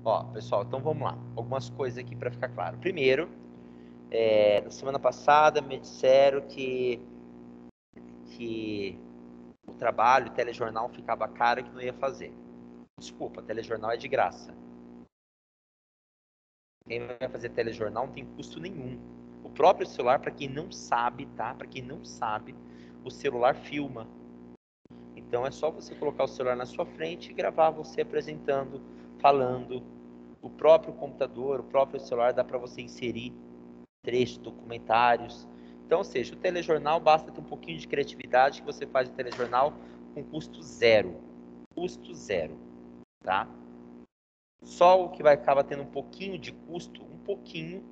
Ó, pessoal, então vamos lá. Algumas coisas aqui para ficar claro. Primeiro, na semana passada me disseram que o trabalho, o telejornal ficava caro e que não ia fazer. Desculpa, telejornal é de graça. Quem vai fazer telejornal não tem custo nenhum. O próprio celular, para quem não sabe, tá? Para quem não sabe, o celular filma. Então é só você colocar o celular na sua frente e gravar você apresentando, falando. O próprio computador, o próprio celular dá para você inserir trechos, documentários. Então, ou seja, o telejornal basta ter um pouquinho de criatividade que você faz o telejornal com custo zero. Custo zero, tá? Só o que vai acabar tendo um pouquinho de custo, um pouquinho,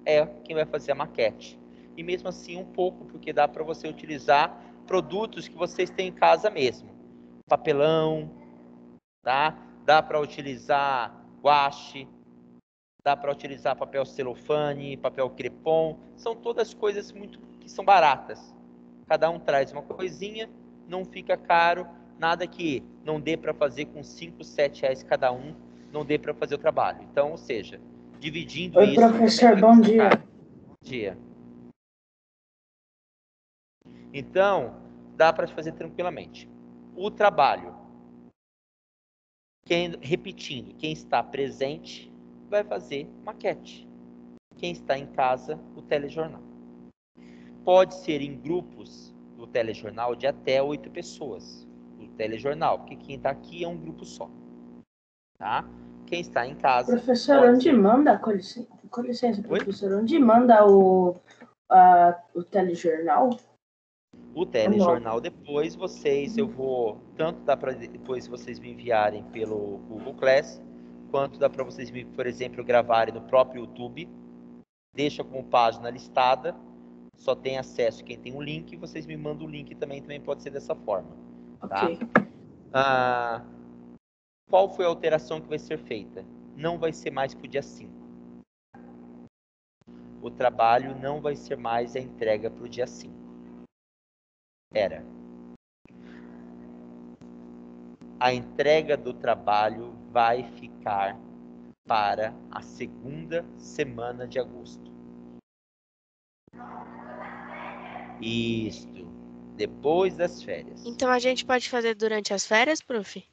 é quem vai fazer a maquete. E mesmo assim um pouco, porque dá para você utilizar produtos que vocês têm em casa mesmo. Papelão, tá? Dá para utilizar guache, dá para utilizar papel celofane, papel crepom. São todas coisas que são baratas. Cada um traz uma coisinha, não fica caro, nada que não dê para fazer com 5, 7 reais cada um, não dê para fazer o trabalho. Então, ou seja, dividindo Oi, isso... professor, bom dia. Bom dia. Então, dá para fazer tranquilamente. O trabalho, repetindo, quem está presente vai fazer maquete. Quem está em casa, o telejornal. Pode ser em grupos do telejornal de até 8 pessoas. O telejornal, porque quem está aqui é um grupo só. Tá? Quem está em casa... Professor, onde manda, com licença, professor, onde manda o telejornal? O telejornal depois eu vou, tanto dá para depois vocês me enviarem pelo Google Class, quanto dá para vocês, por exemplo, gravarem no próprio YouTube, deixa como página listada, só tem acesso quem tem um link, vocês me mandam o link também pode ser dessa forma. Tá? Ok. Qual foi a alteração que vai ser feita? Não vai ser mais para o dia 5. O trabalho não vai ser mais a entrega para o dia 5. A entrega do trabalho vai ficar para a segunda semana de agosto. Isto, depois das férias. Então a gente pode fazer durante as férias, prof?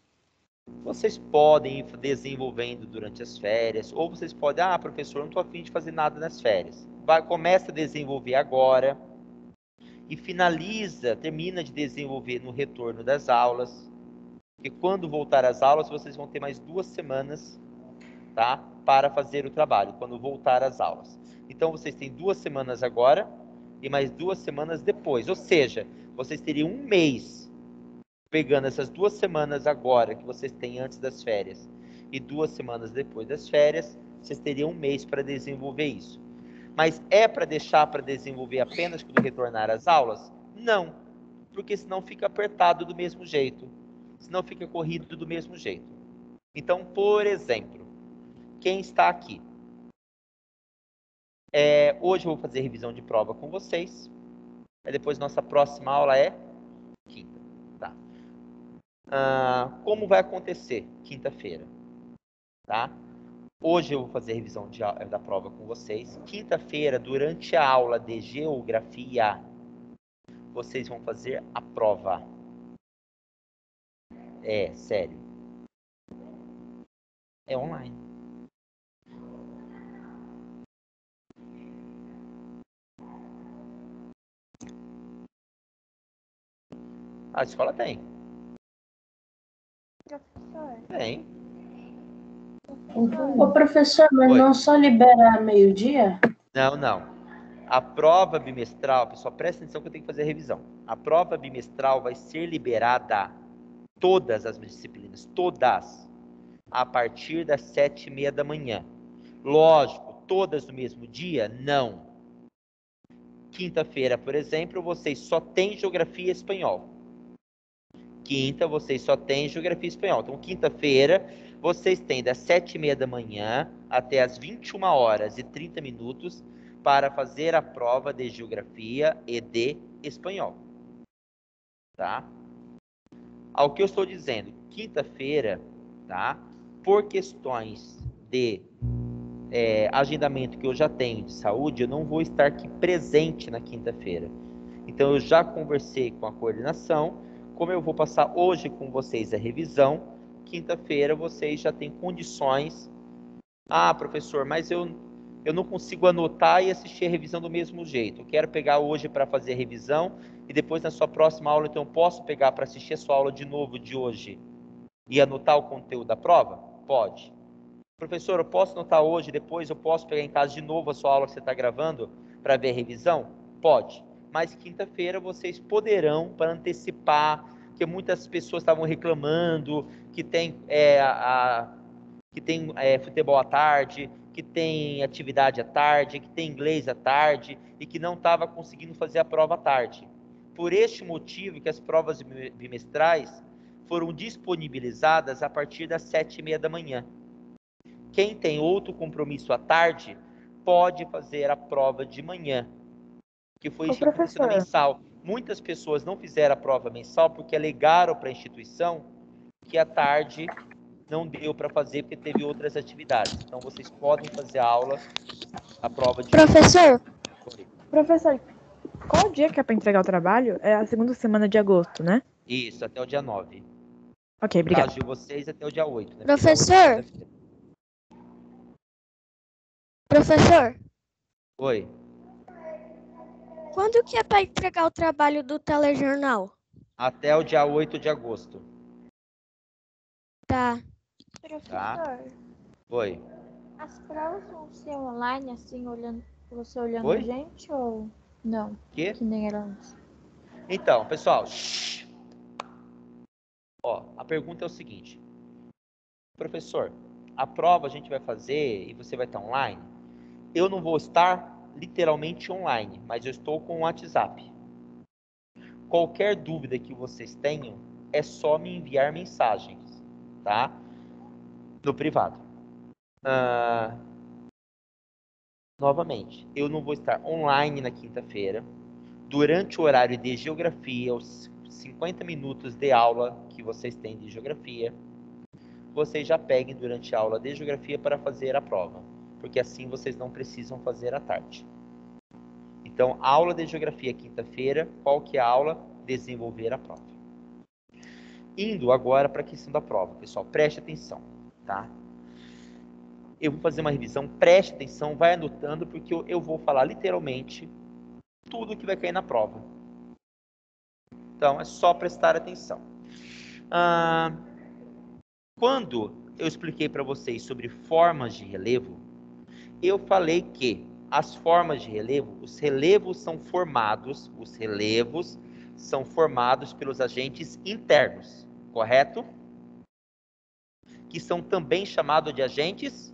Vocês podem ir desenvolvendo durante as férias, ou vocês podem, professor, não estou a fim de fazer nada nas férias. Começa a desenvolver agora e termina de desenvolver no retorno das aulas. E quando voltar às aulas, vocês vão ter mais 2 semanas, tá, para fazer o trabalho, quando voltar às aulas. Então, vocês têm 2 semanas agora e mais 2 semanas depois. Ou seja, vocês teriam um mês pegando essas 2 semanas agora que vocês têm antes das férias e 2 semanas depois das férias, vocês teriam um mês para desenvolver isso. Mas é para deixar para desenvolver apenas quando retornar às aulas? Não, porque senão fica apertado do mesmo jeito. Senão fica corrido do mesmo jeito. Então, por exemplo, quem está aqui? Hoje eu vou fazer revisão de prova com vocês. Depois nossa próxima aula é quinta. Tá? Como vai acontecer? Quinta-feira. Tá? Hoje eu vou fazer revisão da prova com vocês. Quinta-feira, durante a aula de geografia, vocês vão fazer a prova. Sério. É online. A escola tem. Tem. Ô, professor, mas não só libera meio-dia? Não. A prova bimestral, pessoal, presta atenção que eu tenho que fazer a revisão. A prova bimestral vai ser liberada, todas as disciplinas, todas, a partir das 7h30 da manhã. Lógico, todas no mesmo dia? Não. Quinta-feira, por exemplo, vocês só têm geografia e espanhol. Quinta, vocês só têm geografia e espanhol. Então, quinta-feira, vocês têm das 7h30 da manhã até as 21h30 para fazer a prova de geografia e de espanhol. Tá? Ao que eu estou dizendo, quinta-feira, tá? Por questões de agendamento que eu já tenho de saúde, eu não vou estar aqui presente na quinta-feira. Então, eu já conversei com a coordenação, como eu vou passar hoje com vocês a revisão, quinta-feira vocês já têm condições. Ah, professor, mas eu não consigo anotar e assistir a revisão do mesmo jeito. Eu quero pegar hoje para fazer a revisão e depois na sua próxima aula, então eu posso pegar para assistir a sua aula de novo de hoje e anotar o conteúdo da prova? Pode. Professor, eu posso anotar hoje, depois eu posso pegar em casa de novo a sua aula que você está gravando para ver a revisão? Pode. Mas quinta-feira vocês poderão, para antecipar, que muitas pessoas estavam reclamando que tem futebol à tarde, que tem atividade à tarde, que tem inglês à tarde e que não estava conseguindo fazer a prova à tarde. Por este motivo que as provas bimestrais foram disponibilizadas a partir das 7h30 da manhã. Quem tem outro compromisso à tarde pode fazer a prova de manhã, que foi instituída na mensal. Muitas pessoas não fizeram a prova mensal porque alegaram para a instituição que à tarde não deu para fazer porque teve outras atividades. Então, vocês podem fazer a prova de Professor, manhã. Professor, qual dia que é para entregar o trabalho? É a segunda semana de agosto, né? Isso, até o dia 9. Ok, No caso obrigado. de vocês, até o dia 8. Né? Professor. Professor, Oi. quando que é para entregar o trabalho do telejornal? Até o dia 8 de agosto. Tá. Professor, Oi. as provas vão ser online, assim, você olhando Oi? a gente ou não? Que? Que nem era antes. Então, pessoal, a pergunta é o seguinte. Professor, a prova a gente vai fazer e você vai estar online? Eu não vou estar literalmente online, mas eu estou com o WhatsApp. Qualquer dúvida que vocês tenham, é só me enviar mensagens, tá? No privado. Novamente, eu não vou estar online na quinta-feira. Durante o horário de geografia, os 50 minutos de aula que vocês têm de geografia, vocês já peguem durante a aula de geografia para fazer a prova, porque assim vocês não precisam fazer à tarde. Então, aula de geografia quinta-feira, qual que é a aula? Desenvolver a prova. Indo agora para a questão da prova, pessoal, preste atenção, tá? Eu vou fazer uma revisão, preste atenção, vai anotando, porque eu vou falar literalmente tudo que vai cair na prova. Então, é só prestar atenção. Quando eu expliquei para vocês sobre formas de relevo, eu falei que as formas de relevo, os relevos são formados pelos agentes internos, correto? Que são também chamados de agentes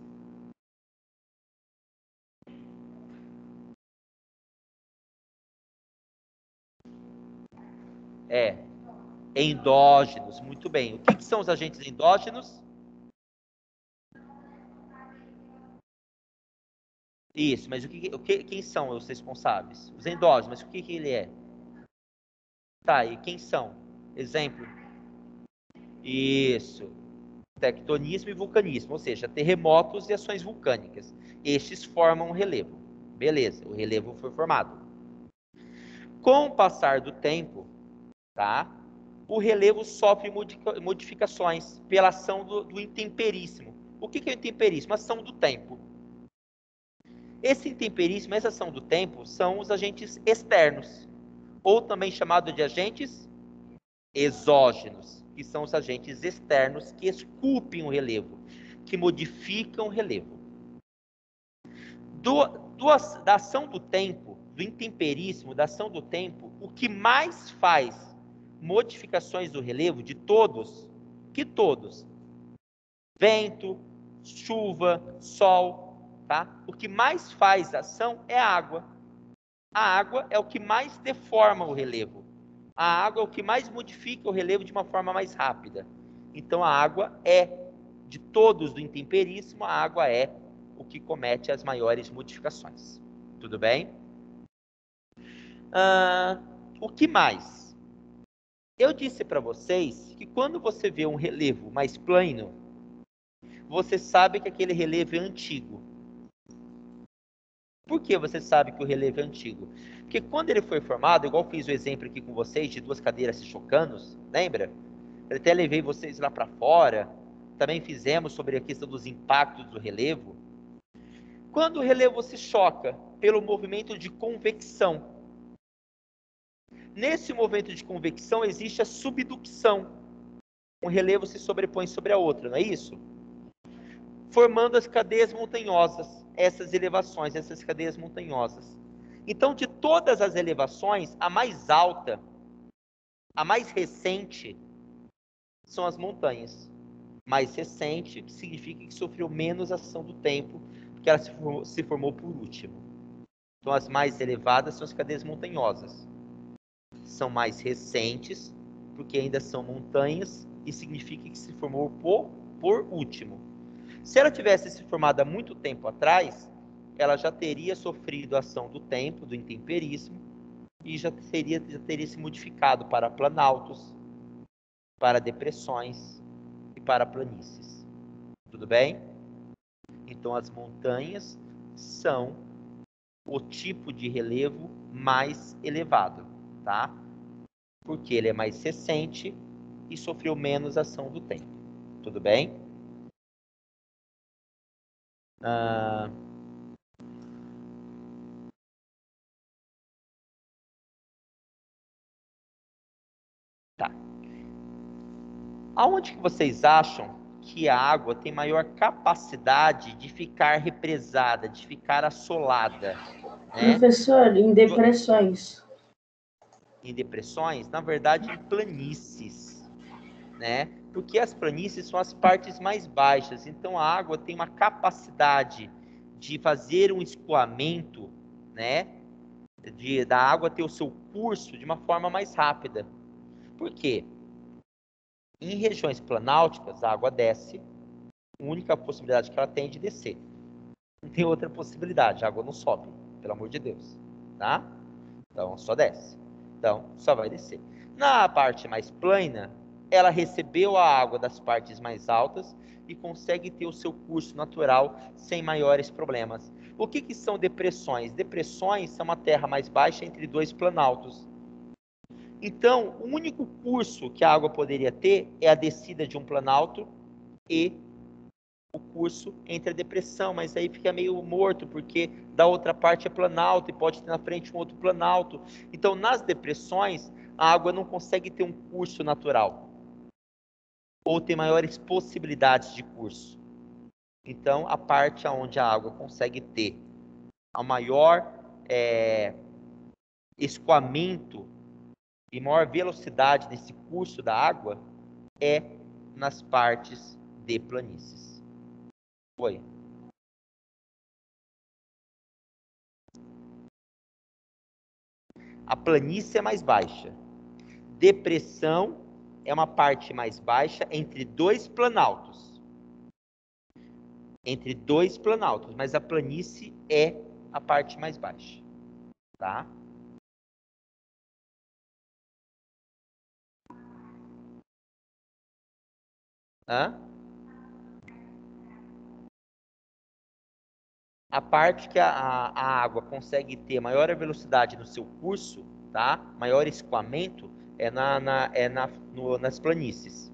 endógenos. Muito bem. O que são os agentes endógenos? Isso, mas quem são os responsáveis? Os endógenos, mas o que ele é? Tá, e quem são? Exemplo. Isso. Tectonismo e vulcanismo, ou seja, terremotos e ações vulcânicas. Estes formam um relevo. Beleza, o relevo foi formado. Com o passar do tempo, tá? O relevo sofre modificações pela ação do intemperíssimo. O que é o intemperíssimo? A ação do tempo. Esse intemperíssimo, essa ação do tempo, são os agentes externos, ou também chamado de agentes exógenos, que são os agentes externos que esculpem o relevo, que modificam o relevo. Da ação do tempo, do intemperíssimo, da ação do tempo, o que mais faz modificações do relevo de todos, vento, chuva, sol, tá? O que mais faz ação é a água. A água é o que mais deforma o relevo. A água é o que mais modifica o relevo de uma forma mais rápida. Então, a água de todos do intemperíssimo, a água é o que comete as maiores modificações. Tudo bem? O que mais? Eu disse para vocês que quando você vê um relevo mais plano, você sabe que aquele relevo é antigo. Por que você sabe que o relevo é antigo? Porque quando ele foi formado, igual fiz o exemplo aqui com vocês de duas cadeiras se chocando, lembra? Eu até levei vocês lá para fora, também fizemos sobre a questão dos impactos do relevo. Quando o relevo se choca pelo movimento de convecção, nesse movimento de convecção existe a subducção. Um relevo se sobrepõe sobre a outra, não é isso? Formando as cadeias montanhosas, essas elevações, essas cadeias montanhosas. Então, de todas as elevações, a mais alta, a mais recente, são as montanhas. Mais recente, que significa que sofreu menos ação do tempo, porque ela se formou por último. Então, as mais elevadas são as cadeias montanhosas. São mais recentes, porque ainda são montanhas, e significa que se formou por último. Se ela tivesse se formado há muito tempo atrás, ela já teria sofrido a ação do tempo, do intemperismo, e já teria se modificado para planaltos, para depressões e para planícies. Tudo bem? Então, as montanhas são o tipo de relevo mais elevado, tá? Porque ele é mais recente e sofreu menos ação do tempo. Tudo bem? Tá. Aonde que vocês acham que a água tem maior capacidade de ficar represada, de ficar assolada? Né? Professor, em depressões. Em depressões, na verdade, em planícies, né? Porque as planícies são as partes mais baixas, então a água tem uma capacidade de fazer um escoamento, né? Da água ter o seu curso de uma forma mais rápida. Por quê? Em regiões planálticas, a água desce, a única possibilidade que ela tem é de descer. Não tem outra possibilidade, a água não sobe, pelo amor de Deus, tá? Então, só desce. Então, só vai descer. Na parte mais plana, ela recebeu a água das partes mais altas e consegue ter o seu curso natural sem maiores problemas. O que são depressões? Depressões são uma terra mais baixa entre dois planaltos. Então, o único curso que a água poderia ter é a descida de um planalto e o curso entre a depressão, mas aí fica meio morto, porque da outra parte é planalto e pode ter na frente um outro planalto. Então, nas depressões, a água não consegue ter um curso natural, ou tem maiores possibilidades de curso. Então, a parte onde a água consegue ter a maior escoamento e maior velocidade nesse curso da água é nas partes de planícies. Oi. A planície é mais baixa. Depressão é uma parte mais baixa entre dois planaltos. Entre dois planaltos, mas a planície é a parte mais baixa. Tá? Hã? A parte que a água consegue ter maior velocidade no seu curso, tá? Maior escoamento, é nas planícies.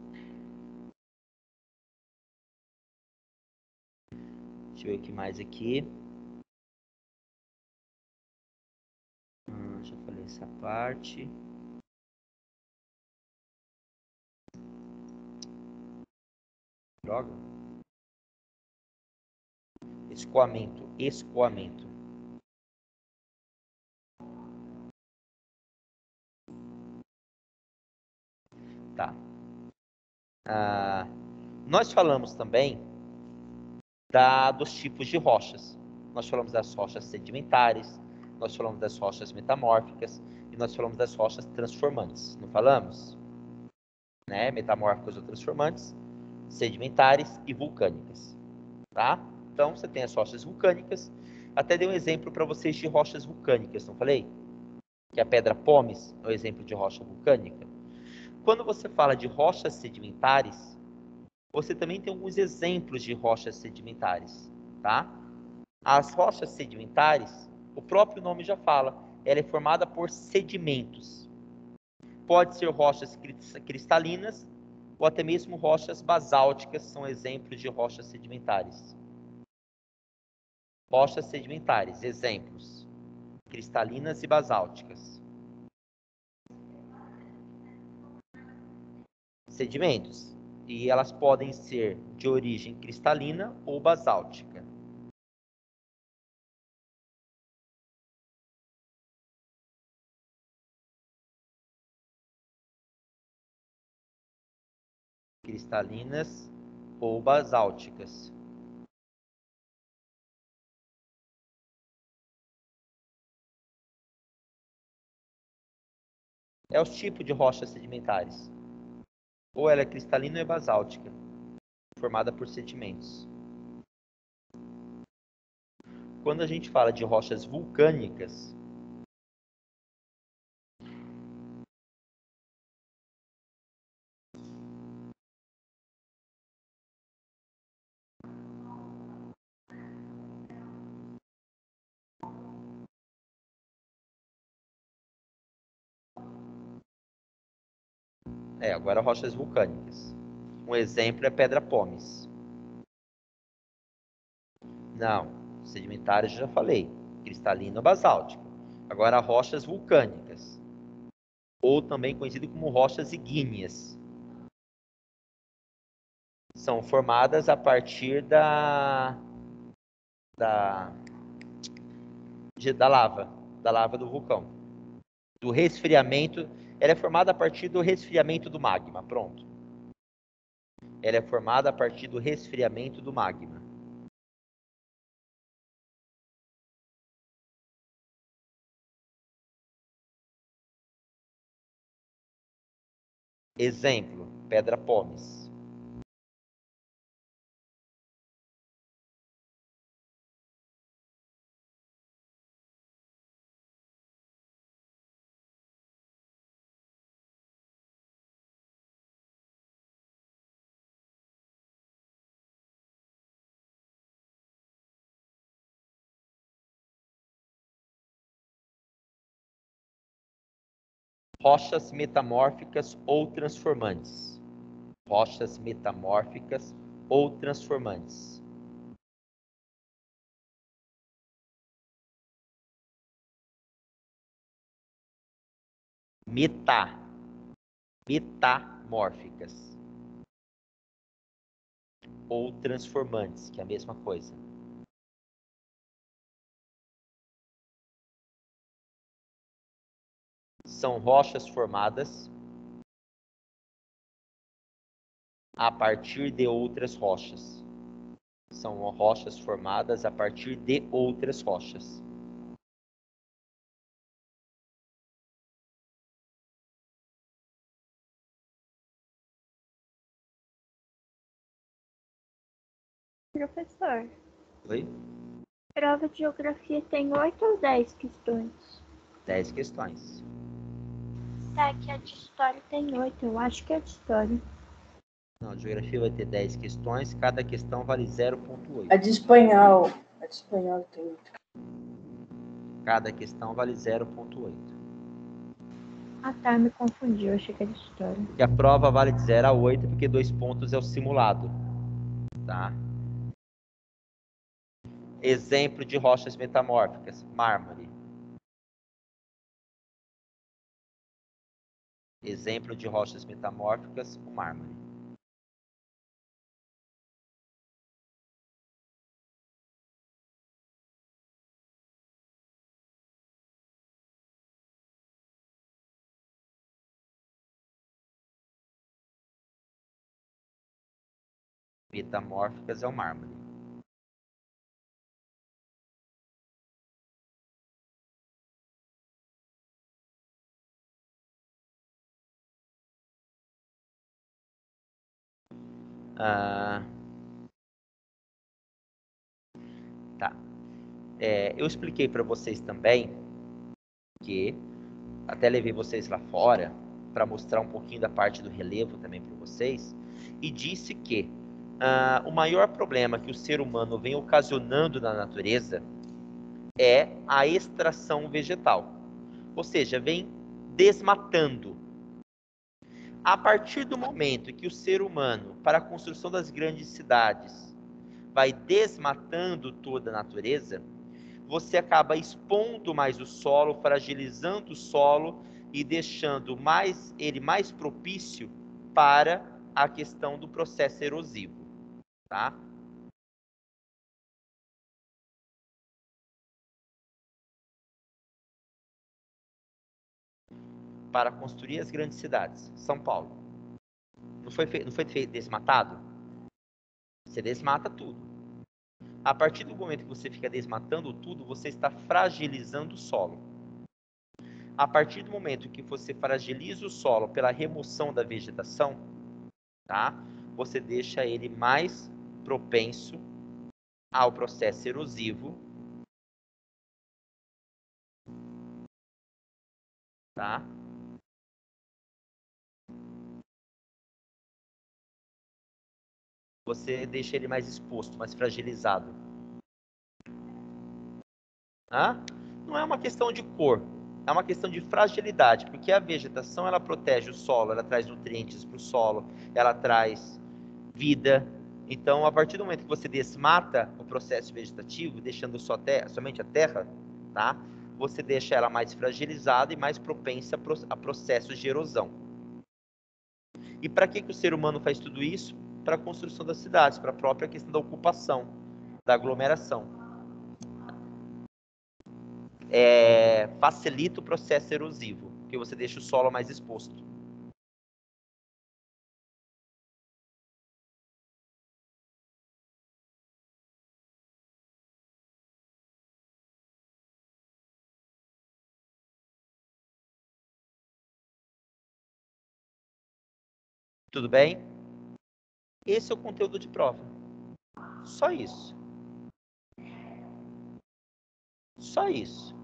Deixa eu ver o que mais aqui. Já falei essa parte. Droga. Escoamento. Tá. Nós falamos também dos tipos de rochas. Nós falamos das rochas sedimentares, nós falamos das rochas metamórficas e nós falamos das rochas transformantes. Não falamos? Né? Metamórficas ou transformantes, sedimentares e vulcânicas. Tá? Então, você tem as rochas vulcânicas. Até dei um exemplo para vocês de rochas vulcânicas, não falei? Que a pedra pómez é o exemplo de rocha vulcânica. Quando você fala de rochas sedimentares, você também tem alguns exemplos de rochas sedimentares, tá? As rochas sedimentares, o próprio nome já fala, ela é formada por sedimentos. Pode ser rochas cristalinas ou até mesmo rochas basálticas, são exemplos de rochas sedimentares. Rochas sedimentares, exemplos: cristalinas e basálticas. Sedimentos. E elas podem ser de origem cristalina ou basáltica. Cristalinas ou basálticas. É os tipos de rochas sedimentares. Ou ela é cristalina ou é basáltica, formada por sedimentos. Quando a gente fala de rochas vulcânicas, agora rochas vulcânicas. Um exemplo é Pedra Pómez. Não, sedimentares eu já falei, cristalina ou basáltica. Agora rochas vulcânicas, ou também conhecido como rochas ígneas. São formadas a partir da lava do vulcão. Do resfriamento, ela é formada a partir do resfriamento do magma, pronto. Ela é formada a partir do resfriamento do magma. Exemplo, Pedra Pómez. Rochas metamórficas ou transformantes. Rochas metamórficas ou transformantes. Metamórficas ou transformantes, que é a mesma coisa. São rochas formadas a partir de outras rochas. São rochas formadas a partir de outras rochas. Professor, Oi? prova de geografia tem 8 ou 10 questões? 10 questões. Tá, que a de história tem 8, eu acho que é de história. Não, a geografia vai ter 10 questões, cada questão vale 0,8. A de espanhol. A de espanhol tem. Cada questão vale 0,8. Ah tá, me confundi, eu achei que era de história. E a prova vale de 0 a 8, porque 2 pontos é o simulado. Tá? Exemplo de rochas metamórficas: mármore. Exemplo de rochas metamórficas: o mármore. Metamórficas é o mármore. Tá. Eu expliquei para vocês também que até levei vocês lá fora para mostrar um pouquinho da parte do relevo também para vocês, e disse que O maior problema que o ser humano vem ocasionando na natureza é a extração vegetal. Ou seja, vem desmatando. A partir do momento que o ser humano, para a construção das grandes cidades, vai desmatando toda a natureza, você acaba expondo mais o solo, fragilizando o solo e deixando ele mais propício para a questão do processo erosivo, tá? Para construir as grandes cidades. São Paulo. Não foi desmatado? Você desmata tudo. A partir do momento que você fica desmatando tudo, você está fragilizando o solo. A partir do momento que você fragiliza o solo pela remoção da vegetação, tá? Você deixa ele mais propenso ao processo erosivo, tá? Você deixa ele mais exposto, mais fragilizado. Não é uma questão de cor, é uma questão de fragilidade, porque a vegetação ela protege o solo, ela traz nutrientes para o solo, ela traz vida. Então, a partir do momento que você desmata o processo vegetativo, deixando somente a terra, tá? Você deixa ela mais fragilizada e mais propensa a processos de erosão. E para que o ser humano faz tudo isso? Para a construção das cidades, para a própria questão da ocupação, da aglomeração. Facilita o processo erosivo, porque você deixa o solo mais exposto. Tudo bem? Esse é o conteúdo de prova. Só isso. Só isso.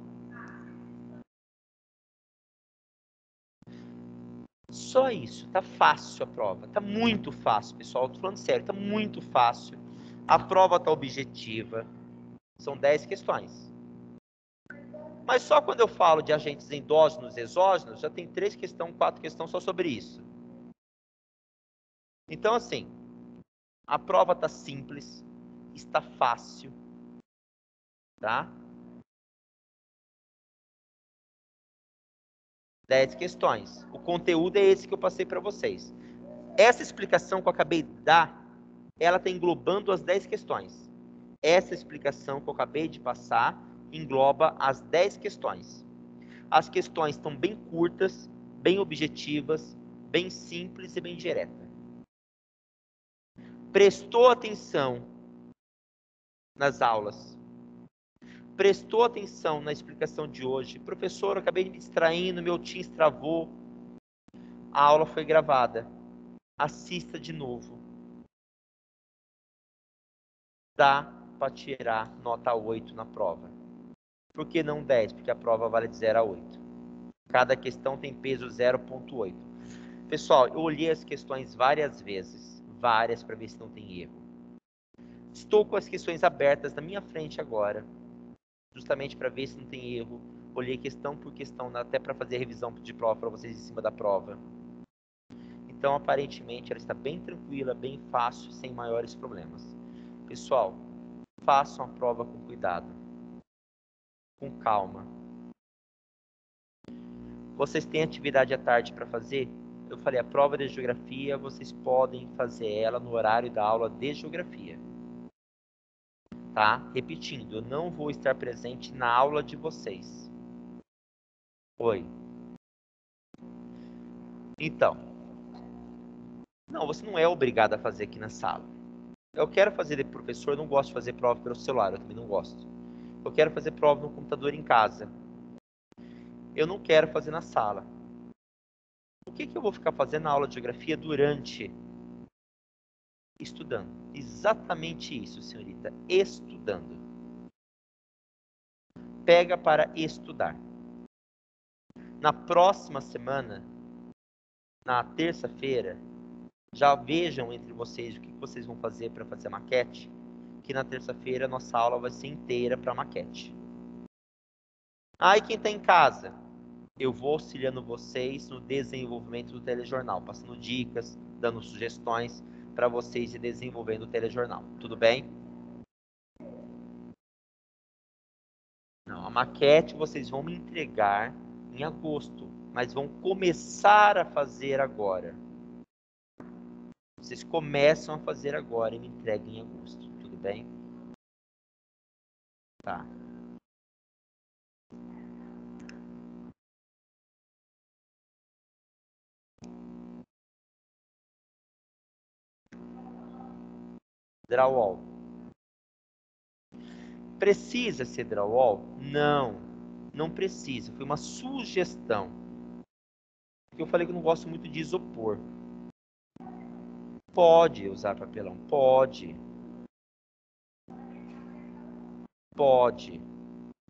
Só isso. Tá fácil a prova. Tá muito fácil, pessoal. Tô falando sério. Tá muito fácil. A prova tá objetiva. São 10 questões. Mas só quando eu falo de agentes endógenos e exógenos, já tem 3 questões, 4 questões só sobre isso. Então, assim, a prova tá simples. Está fácil. Tá? 10 questões. O conteúdo é esse que eu passei para vocês. Essa explicação que eu acabei de dar, ela está englobando as 10 questões. Essa explicação que eu acabei de passar engloba as 10 questões. As questões estão bem curtas, bem objetivas, bem simples e bem diretas. Prestou atenção nas aulas? Prestou atenção na explicação de hoje? Professor, eu acabei me distraindo, meu Teams travou. A aula foi gravada. Assista de novo. Dá para tirar nota 8 na prova. Por que não 10? Porque a prova vale de 0 a 8. Cada questão tem peso 0,8. Pessoal, eu olhei as questões várias vezes. Várias, para ver se não tem erro. Estou com as questões abertas na minha frente agora. Justamente para ver se não tem erro. Olhei questão por questão, até para fazer a revisão de prova para vocês em cima da prova. Então, aparentemente, ela está bem tranquila, bem fácil, sem maiores problemas. Pessoal, façam a prova com cuidado, com calma. Vocês têm atividade à tarde para fazer? Eu falei, a prova de geografia, vocês podem fazer ela no horário da aula de geografia. Tá? Repetindo, eu não vou estar presente na aula de vocês. Oi. Então, não, você não é obrigado a fazer aqui na sala. Eu quero fazer de professor, eu não gosto de fazer prova pelo celular, eu também não gosto. Eu quero fazer prova no computador em casa. Eu não quero fazer na sala. O que eu vou ficar fazendo na aula de geografia durante? Estudando. Exatamente isso, senhorita. Estudando. Pega para estudar. Na próxima semana, na terça-feira, Já vejam entre vocês o que vocês vão fazer para fazer a maquete, que na terça-feira a nossa aula vai ser inteira para maquete. E quem está em casa? Eu vou auxiliando vocês no desenvolvimento do telejornal, passando dicas, dando sugestões para vocês ir desenvolvendo o telejornal. Tudo bem? Não, a maquete vocês vão me entregar em agosto, mas vão começar a fazer agora. Vocês começam a fazer agora e me entregam em agosto. Tudo bem? Tá. Drywall. Precisa ser drywall? Não, não precisa. Foi uma sugestão. Porque eu falei que eu não gosto muito de isopor. Pode usar papelão? Pode. Pode.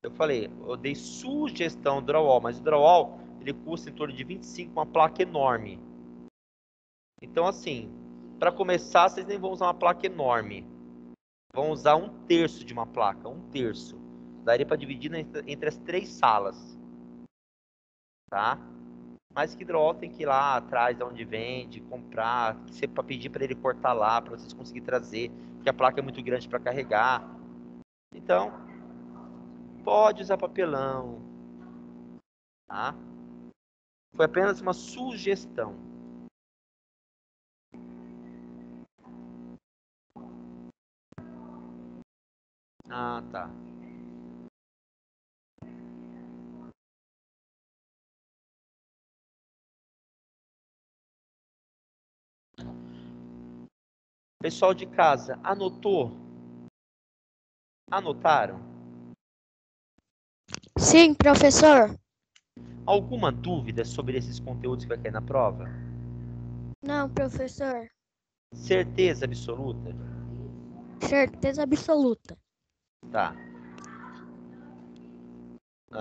Eu falei, eu dei sugestão do drywall, mas o drywall, ele custa em torno de 25, uma placa enorme. Então, assim, para começar, vocês nem vão usar uma placa enorme. Vão usar 1/3 de uma placa, 1/3. Daria para dividir entre as 3 salas. Tá? Mas que drywall tem que ir lá atrás de onde vende, comprar, para pedir para ele cortar lá, para vocês conseguirem trazer, porque a placa é muito grande para carregar. Então, pode usar papelão. Tá? Foi apenas uma sugestão. Tá. Pessoal de casa, anotou? Anotaram? Sim, professor. Alguma dúvida sobre esses conteúdos que vai cair na prova? Não, professor. Certeza absoluta? Certeza absoluta. Tá.